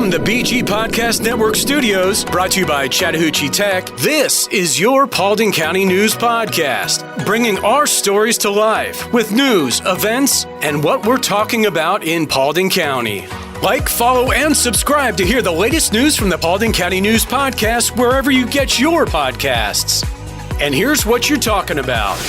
From the BG Podcast Network studios, brought to you by Chattahoochee Tech, this is your Paulding County News Podcast, bringing our stories to life with news, events, and what we're talking about in Paulding County. Like, follow, and subscribe to hear the latest news from the Paulding County News Podcast wherever you get your podcasts. And here's what you're talking about.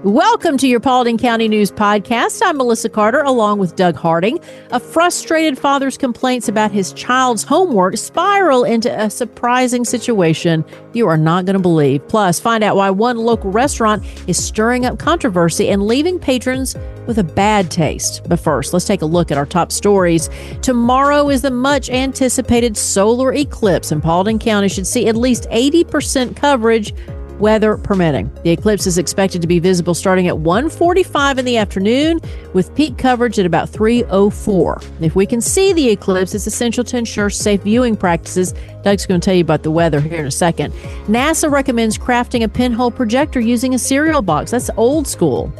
Welcome to your Paulding County News Podcast. I'm Melissa Carter, along with Doug Harding. A frustrated father's complaints about his child's homework spiral into a surprising situation you are not going to believe. Plus, find out why one local restaurant is stirring up controversy and leaving patrons with a bad taste. But first, let's take a look at our top stories. Tomorrow is the much anticipated solar eclipse, and Paulding County should see at least 80% coverage, weather permitting. The eclipse is expected to be visible starting at 1:45 in the afternoon, with peak coverage at about 3:04. If we can see the eclipse, it's essential to ensure safe viewing practices. Doug's going to tell you about the weather here in a second. NASA recommends crafting a pinhole projector using a cereal box. That's old school.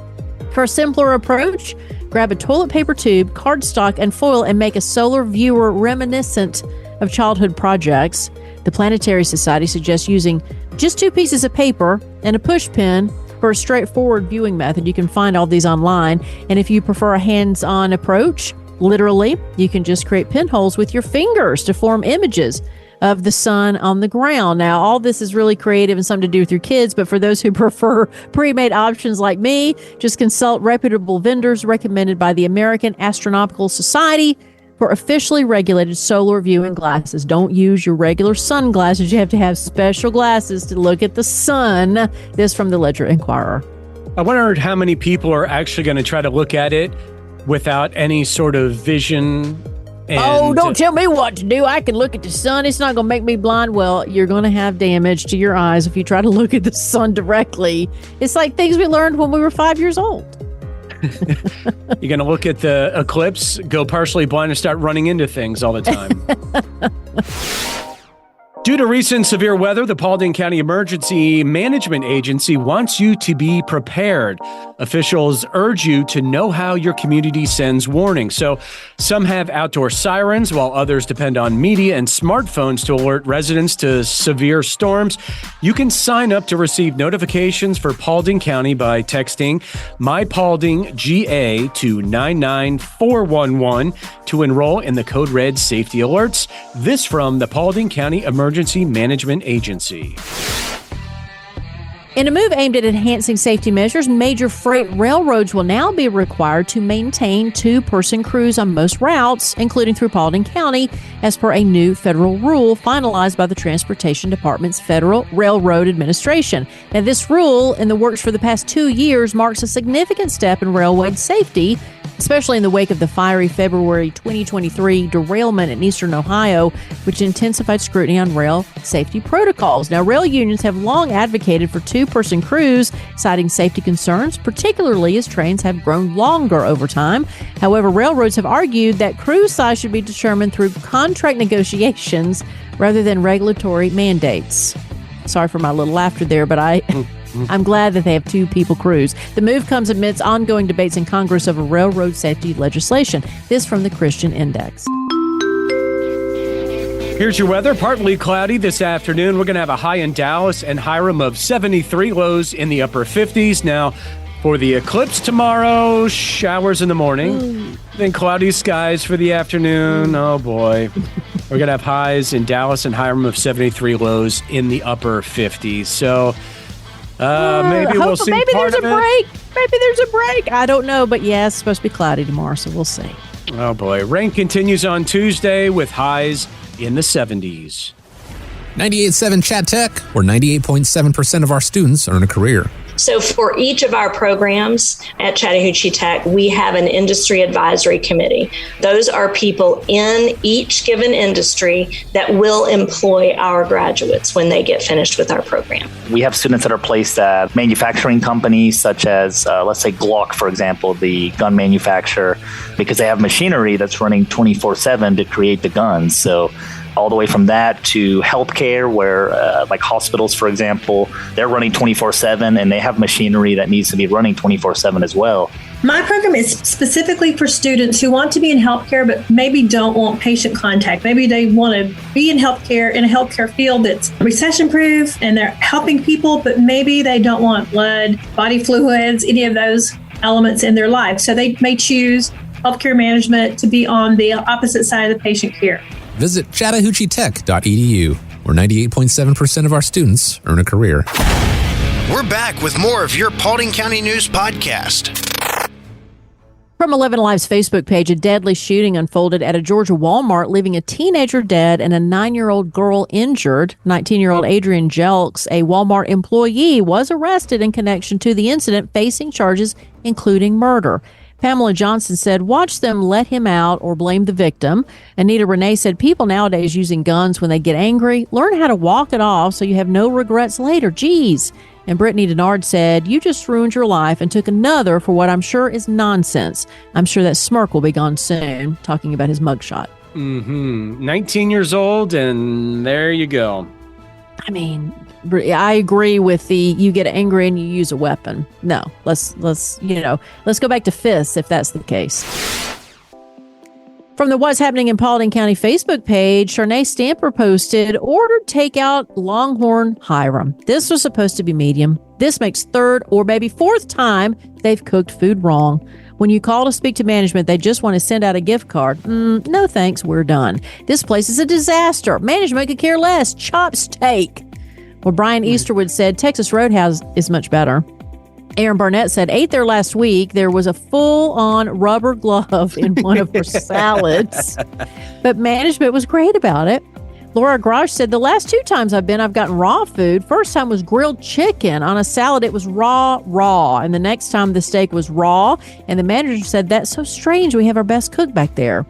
For a simpler approach, grab a toilet paper tube, cardstock, and foil and make a solar viewer reminiscent of childhood projects. The Planetary Society suggests using just 2 pieces of paper and a push pin for a straightforward viewing method. You can find all these online. And if you prefer a hands-on approach, literally, you can just create pinholes with your fingers to form images of the sun on the ground. Now, all this is really creative and something to do with your kids, but for those who prefer pre-made options like me, just consult reputable vendors recommended by the American Astronomical Society for officially regulated solar viewing glasses. Don't use your regular sunglasses. You have to have special glasses to look at the sun. This from the Ledger Inquirer. I wondered how many people are actually going to try to look at it without any sort of vision. Oh, don't tell me what to do. I can look at the sun. It's not going to make me blind. Well, you're going to have damage to your eyes if you try to look at the sun directly. It's like things we learned when we were 5 years old. You're going to look at the eclipse, go partially blind, and start running into things all the time. Due to recent severe weather, the Paulding County Emergency Management Agency wants you to be prepared. Officials urge you to know how your community sends warnings. So some have outdoor sirens, while others depend on media and smartphones to alert residents to severe storms. You can sign up to receive notifications for Paulding County by texting MyPauldingGA to 99411 to enroll in the Code Red safety alerts. This from the Paulding County Emergency Management Agency. In a move aimed at enhancing safety measures, major freight railroads will now be required to maintain 2-person crews on most routes, including through Paulding County, as per a new federal rule finalized by the Transportation Department's Federal Railroad Administration. Now, this rule, in the works for the past 2 years, marks a significant step in railway safety, especially in the wake of the fiery February 2023 derailment in eastern Ohio, which intensified scrutiny on rail safety protocols. Now, rail unions have long advocated for 2-person crews, citing safety concerns, particularly as trains have grown longer over time. However, railroads have argued that crew size should be determined through contract negotiations rather than regulatory mandates. Sorry for my little laughter there, but I'm glad that they have 2-people crews. The move comes amidst ongoing debates in Congress over railroad safety legislation. This from the Christian Index. Here's your weather. Partly cloudy this afternoon. We're going to have a high in Dallas and Hiram of 73, lows in the upper 50s. Now, for the eclipse tomorrow, showers in the morning, then cloudy skies for the afternoon. Oh, boy. We're going to have highs in Dallas and Hiram of 73, lows in the upper 50s. So maybe we'll see. Maybe there's a break. Maybe there's a break. I don't know, but yeah, it's supposed to be cloudy tomorrow, so we'll see. Oh boy, rain continues on Tuesday with highs in the 70s. 98.7 Chat Tech, where 98.7% of our students earn a career. So for each of our programs at Chattahoochee Tech, we have an industry advisory committee. Those are people in each given industry that will employ our graduates when they get finished with our program. We have students that are placed at manufacturing companies such as, let's say Glock, for example, the gun manufacturer, because they have machinery that's running 24/7 to create the guns. So all the way from that to healthcare, where like hospitals, for example, they're running 24/7 and they have machinery that needs to be running 24/7 as well. My program is specifically for students who want to be in healthcare, but maybe don't want patient contact. Maybe they want to be in healthcare, in a healthcare field that's recession-proof, and they're helping people, but maybe they don't want blood, body fluids, any of those elements in their life. So they may choose healthcare management to be on the opposite side of the patient care. Visit chattahoocheetech.edu, where 98.7% of our students earn a career. We're back with more of your Paulding County News Podcast. From 11 Alive's Facebook page, a deadly shooting unfolded at a Georgia Walmart, leaving a teenager dead and a 9-year-old girl injured. 19-year-old Adrian Jelks, a Walmart employee, was arrested in connection to the incident, facing charges including murder. Pamela Johnson said, "Watch them let him out or blame the victim." Anita Renee said, "People nowadays using guns when they get angry, learn how to walk it off so you have no regrets later. Geez." And Brittany Denard said, "You just ruined your life and took another for what I'm sure is nonsense. I'm sure that smirk will be gone soon," talking about his mugshot. 19 years old, and there you go. I mean, I agree with you get angry and you use a weapon. No, let's go back to fists if that's the case. From the What's Happening in Paulding County Facebook page, Sharnae Stamper posted, "Ordered takeout Longhorn Hiram. This was supposed to be medium. This makes third or maybe fourth time they've cooked food wrong. When you call to speak to management, they just want to send out a gift card. No thanks, we're done. This place is a disaster. Management could care less. Chop steak." Well, Brian Easterwood said, "Texas Roadhouse is much better." Aaron Barnett said, "Ate there last week. There was a full-on rubber glove in one of her salads, but management was great about it." Laura Grosh said, "The last 2 times I've been, I've gotten raw food. First time was grilled chicken. On a salad, it was raw. And the next time the steak was raw. And the manager said, 'That's so strange. We have our best cook back there.'"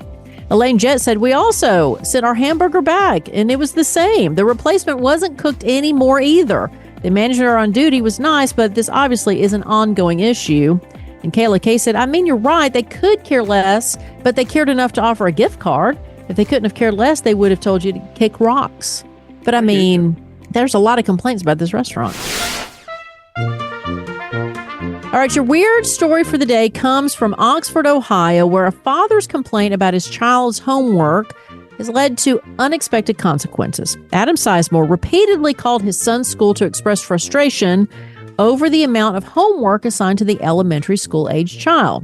Elaine Jett said, "We also sent our hamburger back, and it was the same. The replacement wasn't cooked anymore either. The manager on duty was nice, but this obviously is an ongoing issue." And Kayla Kay said, "I mean, you're right. They could care less, but they cared enough to offer a gift card. If they couldn't have cared less, they would have told you to kick rocks." But I mean, there's a lot of complaints about this restaurant. All right, your weird story for the day comes from Oxford, Ohio, where a father's complaint about his child's homework has led to unexpected consequences. Adam Sizemore repeatedly called his son's school to express frustration over the amount of homework assigned to the elementary school-age child.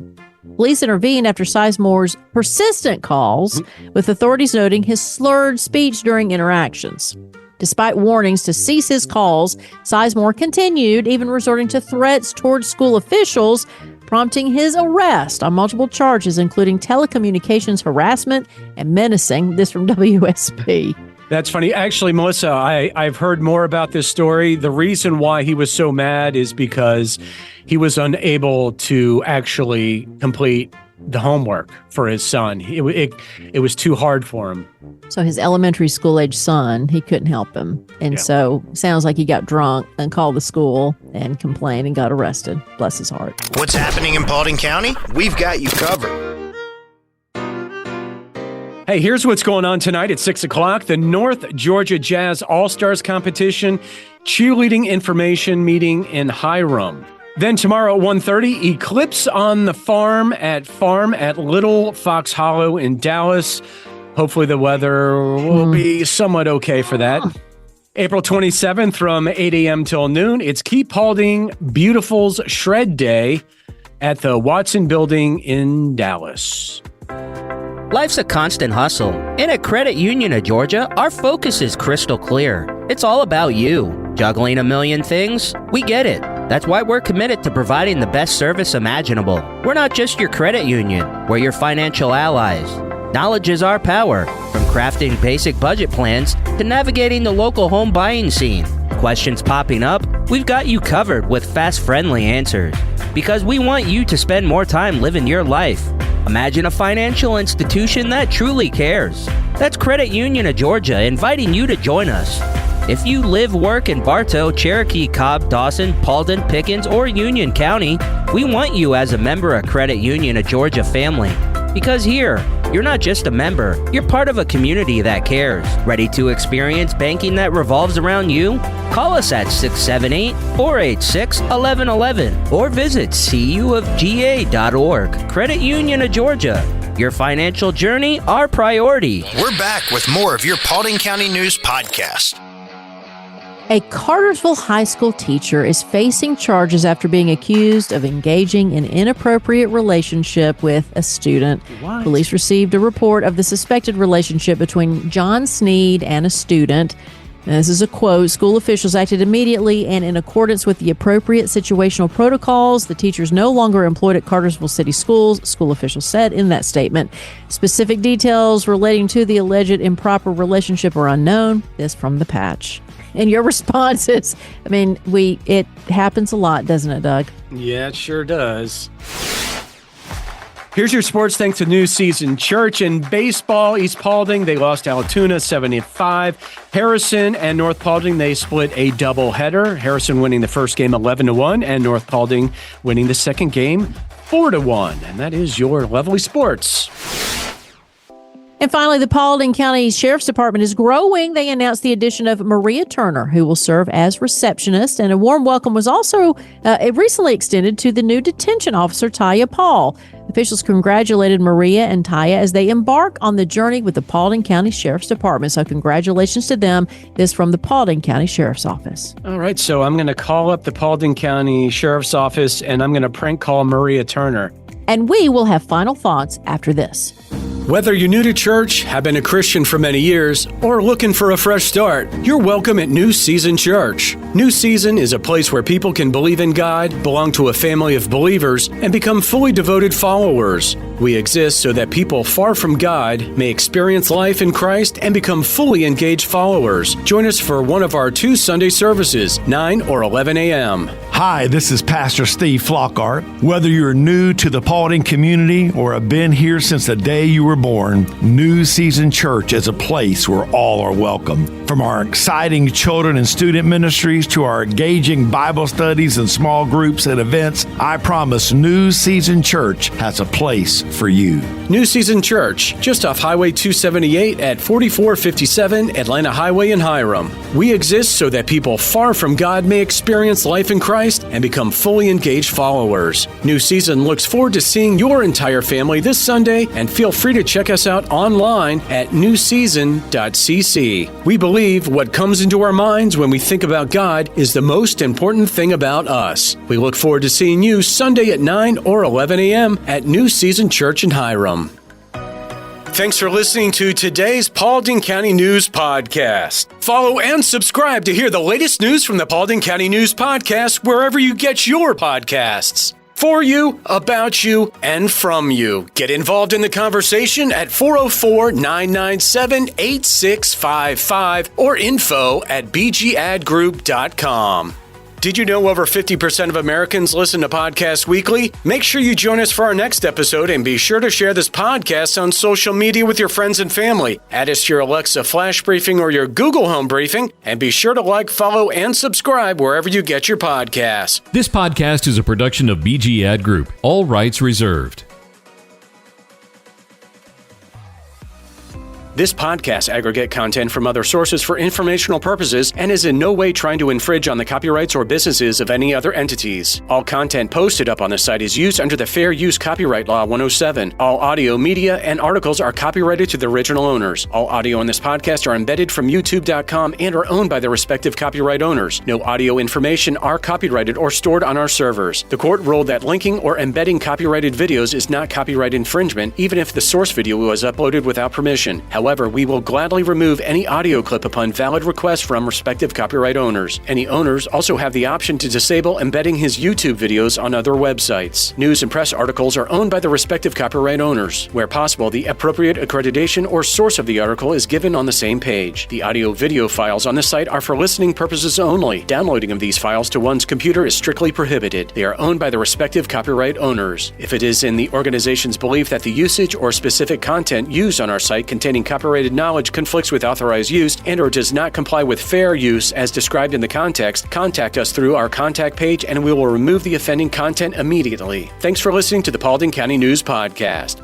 Police intervened after Sizemore's persistent calls, with authorities noting his slurred speech during interactions. Despite warnings to cease his calls, Sizemore continued, even resorting to threats towards school officials, prompting his arrest on multiple charges, including telecommunications harassment and menacing. This from WSP. That's funny. Actually, Melissa, I've heard more about this story. The reason why he was so mad is because he was unable to actually complete the homework for his son. It was too hard for him. So his elementary school age son, he couldn't help him. And so sounds like he got drunk and called the school and complained and got arrested. Bless his heart. What's happening in Paulding County? We've got you covered. Hey, here's what's going on tonight at 6 o'clock. The North Georgia Jazz All-Stars Competition cheerleading information meeting in Hiram. Then tomorrow at 1:30, Eclipse on the Farm at Little Fox Hollow in Dallas. Hopefully the weather will be somewhat okay for that. April 27th from 8 a.m. till noon, it's Keep Paulding Beautiful's Shred Day at the Watson Building in Dallas. Life's a constant hustle. And at Credit Union of Georgia, our focus is crystal clear. It's all about you. Juggling a million things? We get it. That's why we're committed to providing the best service imaginable. We're not just your credit union. We're your financial allies. Knowledge is our power. From crafting basic budget plans to navigating the local home buying scene. Questions popping up? We've got you covered with fast, friendly answers. Because we want you to spend more time living your life. Imagine a financial institution that truly cares. That's Credit Union of Georgia inviting you to join us. If you live, work in Bartow, Cherokee, Cobb, Dawson, Paulding, Pickens, or Union County, we want you as a member of Credit Union of Georgia family. Because here, you're not just a member, you're part of a community that cares. Ready to experience banking that revolves around you? Call us at 678-486-1111 or visit cuofga.org. Credit Union of Georgia. Your financial journey, our priority. We're back with more of your Paulding County News Podcast. A Cartersville high school teacher is facing charges after being accused of engaging in inappropriate relationship with a student. What? Police received a report of the suspected relationship between John Sneed and a student. Now, this is a quote. School officials acted immediately and in accordance with the appropriate situational protocols. The teacher is no longer employed at Cartersville City Schools, school officials said in that statement. Specific details relating to the alleged improper relationship are unknown. This from the Patch. And your responses, it happens a lot, doesn't it, Doug? Yeah, it sure does. Here's your sports thanks to New Season Church. In baseball, East Paulding, they lost Altoona 75. Harrison and North Paulding, they split a doubleheader. Harrison winning the first game 11-1 and North Paulding winning the second game 4-1. And that is your Lovely Sports. And finally, the Paulding County Sheriff's Department is growing. They announced the addition of Maria Turner, who will serve as receptionist. And a warm welcome was also recently extended to the new detention officer, Taya Paul. Officials congratulated Maria and Taya as they embark on the journey with the Paulding County Sheriff's Department. So congratulations to them. This from the Paulding County Sheriff's Office. All right, so I'm going to call up the Paulding County Sheriff's Office, and I'm going to prank call Maria Turner. And we will have final thoughts after this. Whether you're new to church, have been a Christian for many years, or looking for a fresh start, you're welcome at New Season Church. New Season is a place where people can believe in God, belong to a family of believers, and become fully devoted followers. We exist so that people far from God may experience life in Christ and become fully engaged followers. Join us for one of our 2 Sunday services, 9 or 11 a.m. Hi, this is Pastor Steve Flockhart. Whether you're new to the Paulding community or have been here since the day you were born, New Season Church is a place where all are welcome. From our exciting children and student ministries to our engaging Bible studies and small groups and events, I promise New Season Church has a place for you. New Season Church, just off Highway 278 at 4457 Atlanta Highway in Hiram. We exist so that people far from God may experience life in Christ and become fully engaged followers. New Season looks forward to seeing your entire family this Sunday, and feel free to check us out online at newseason.cc. We believe what comes into our minds when we think about God is the most important thing about us. We look forward to seeing you Sunday at 9 or 11 a.m. at New Season Church in Hiram. Thanks for listening to today's Paulding County News Podcast. Follow and subscribe to hear the latest news from the Paulding County News Podcast wherever you get your podcasts. For you, about you, and from you. Get involved in the conversation at 404-997-8655 or info@bgadgroup.com. Did you know over 50% of Americans listen to podcasts weekly? Make sure you join us for our next episode, and be sure to share this podcast on social media with your friends and family. Add us to your Alexa Flash Briefing or your Google Home Briefing, and be sure to like, follow, and subscribe wherever you get your podcasts. This podcast is a production of BG Ad Group. All rights reserved. This podcast aggregate content from other sources for informational purposes and is in no way trying to infringe on the copyrights or businesses of any other entities. All content posted up on the site is used under the Fair Use Copyright Law 107. All audio, media, and articles are copyrighted to the original owners. All audio in this podcast are embedded from YouTube.com and are owned by their respective copyright owners. No audio information are copyrighted or stored on our servers. The court ruled that linking or embedding copyrighted videos is not copyright infringement, even if the source video was uploaded without permission. However, we will gladly remove any audio clip upon valid request from respective copyright owners. Any owners also have the option to disable embedding his YouTube videos on other websites. News and press articles are owned by the respective copyright owners. Where possible, the appropriate accreditation or source of the article is given on the same page. The audio-video files on the site are for listening purposes only. Downloading of these files to one's computer is strictly prohibited. They are owned by the respective copyright owners. If it is in the organization's belief that the usage or specific content used on our site containing copyrighted knowledge conflicts with authorized use and or does not comply with fair use as described in the context, contact us through our contact page and we will remove the offending content immediately. Thanks for listening to the Paulding County News Podcast.